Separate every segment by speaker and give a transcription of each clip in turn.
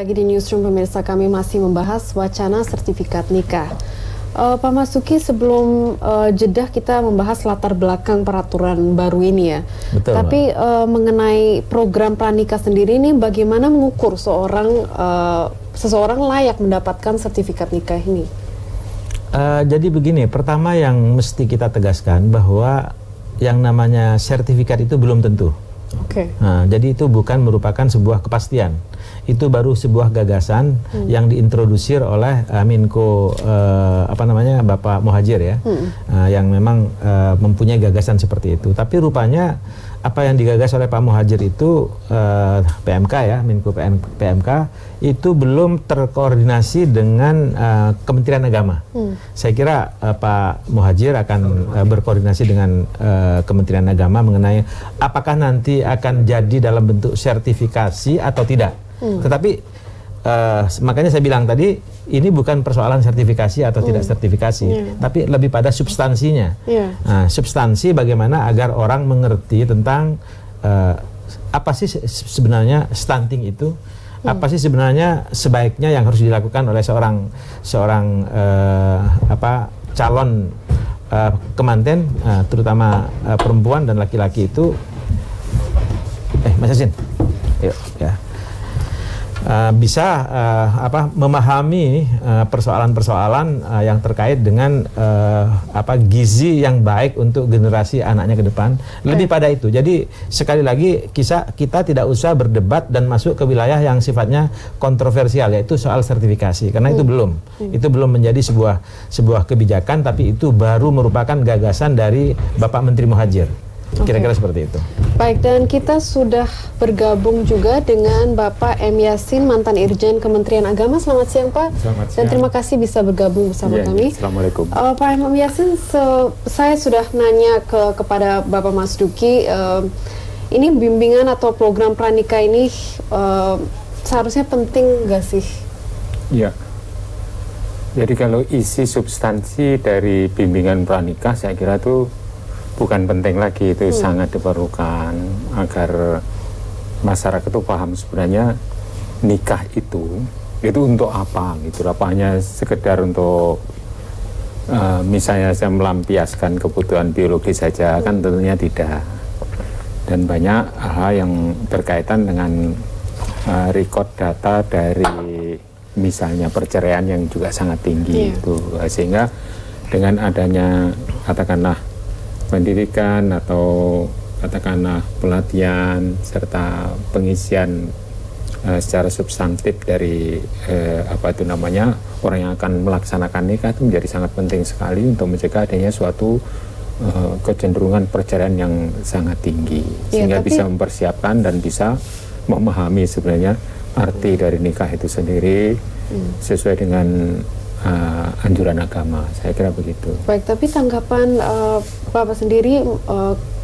Speaker 1: Lagi di Newsroom pemirsa, kami masih membahas wacana sertifikat nikah. Pak Masuki, sebelum jeda kita membahas latar belakang peraturan baru ini ya.
Speaker 2: Betul,
Speaker 1: tapi mengenai program pranikah sendiri ini, bagaimana mengukur seseorang layak mendapatkan sertifikat nikah ini?
Speaker 2: Jadi begini, pertama yang mesti kita tegaskan bahwa yang namanya sertifikat itu belum tentu. Nah, jadi itu bukan merupakan sebuah kepastian. Itu baru sebuah gagasan yang diintrodusir oleh Menko Bapak Muhadjir ya, yang memang mempunyai gagasan seperti itu. Tapi rupanya apa yang digagas oleh Pak Muhadjir itu PMK ya, Menko PMK itu belum terkoordinasi dengan Kementerian Agama. Saya kira Pak Muhadjir akan berkoordinasi dengan Kementerian Agama mengenai apakah nanti akan jadi dalam bentuk sertifikasi atau tidak. Tetapi makanya saya bilang tadi, ini bukan persoalan sertifikasi atau tidak sertifikasi, tapi lebih pada substansinya. Nah, substansi bagaimana agar orang mengerti tentang apa sih sebenarnya stunting itu, apa sih sebenarnya sebaiknya yang harus dilakukan oleh seorang calon kemanten, terutama perempuan dan laki-laki itu. Mas Yasin, yuk ya. Bisa memahami persoalan-persoalan yang terkait dengan gizi yang baik untuk generasi anaknya ke depan. Lebih pada itu. Jadi sekali lagi kita tidak usah berdebat dan masuk ke wilayah yang sifatnya kontroversial, yaitu soal sertifikasi, karena itu belum menjadi sebuah kebijakan, tapi itu baru merupakan gagasan dari Bapak Menteri Muhadjir. Kira-kira seperti itu.
Speaker 1: Baik, dan kita sudah bergabung juga dengan Bapak M. Yasin, mantan Irjen Kementerian Agama. Selamat siang, Pak.
Speaker 3: Selamat siang.
Speaker 1: Dan terima kasih bisa bergabung bersama kami.
Speaker 3: Assalamualaikum.
Speaker 1: Pak M. Yasin, saya sudah nanya kepada Bapak Mas Duki, ini bimbingan atau program pranikah ini seharusnya penting nggak sih?
Speaker 3: Iya. Jadi kalau isi substansi dari bimbingan pranikah, saya kira itu bukan penting lagi, itu sangat diperlukan agar masyarakat itu paham sebenarnya nikah itu untuk apa gitu. Apa hanya sekedar untuk misalnya saya melampiaskan kebutuhan biologis saja, kan tentunya tidak. Dan banyak hal yang berkaitan dengan record data dari misalnya perceraian yang juga sangat tinggi itu, sehingga dengan adanya katakanlah pendidikan atau katakanlah pelatihan serta pengisian secara substantif dari orang yang akan melaksanakan nikah itu menjadi sangat penting sekali untuk mencegah adanya suatu kecenderungan perceraian yang sangat tinggi, sehingga bisa mempersiapkan dan bisa memahami sebenarnya arti dari nikah itu sendiri sesuai dengan anjuran agama. Saya kira begitu. Baik,
Speaker 1: tapi tanggapan Bapak sendiri,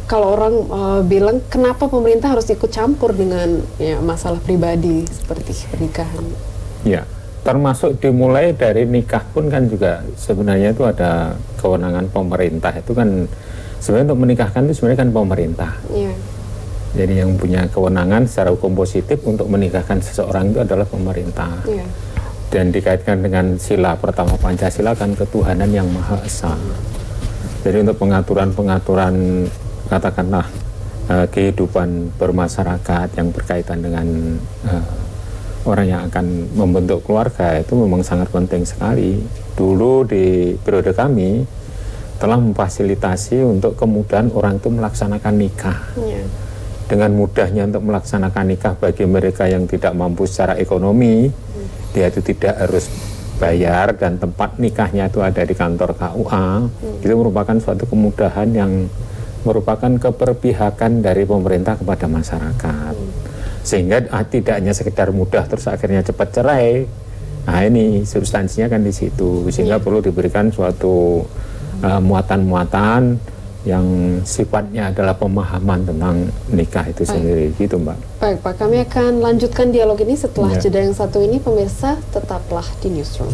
Speaker 1: kalau orang bilang kenapa pemerintah harus ikut campur dengan masalah pribadi seperti pernikahan?
Speaker 3: Ya, termasuk dimulai dari nikah pun kan juga sebenarnya itu ada kewenangan pemerintah. Itu kan sebenarnya untuk menikahkan itu sebenarnya kan pemerintah. Jadi yang punya kewenangan secara hukum positif untuk menikahkan seseorang itu adalah pemerintah. Dan dikaitkan dengan sila pertama Pancasila kan ketuhanan yang Maha Esa. Jadi untuk pengaturan katakanlah kehidupan bermasyarakat yang berkaitan dengan orang yang akan membentuk keluarga itu memang sangat penting sekali. Dulu di periode kami telah memfasilitasi untuk kemudahan orang itu melaksanakan nikah. Dengan mudahnya untuk melaksanakan nikah bagi mereka yang tidak mampu secara ekonomi, dia itu tidak harus bayar dan tempat nikahnya itu ada di kantor KUA. Itu merupakan suatu kemudahan yang merupakan keberpihakan dari pemerintah kepada masyarakat, sehingga tidak hanya sekedar mudah terus akhirnya cepat cerai. Nah, ini substansinya kan di situ, sehingga perlu diberikan suatu muatan-muatan yang sifatnya adalah pemahaman tentang nikah itu sendiri, gitu Mbak.
Speaker 1: Baik Pak, kami akan lanjutkan dialog ini setelah jeda yang satu ini. Pemirsa, tetaplah di Newsroom.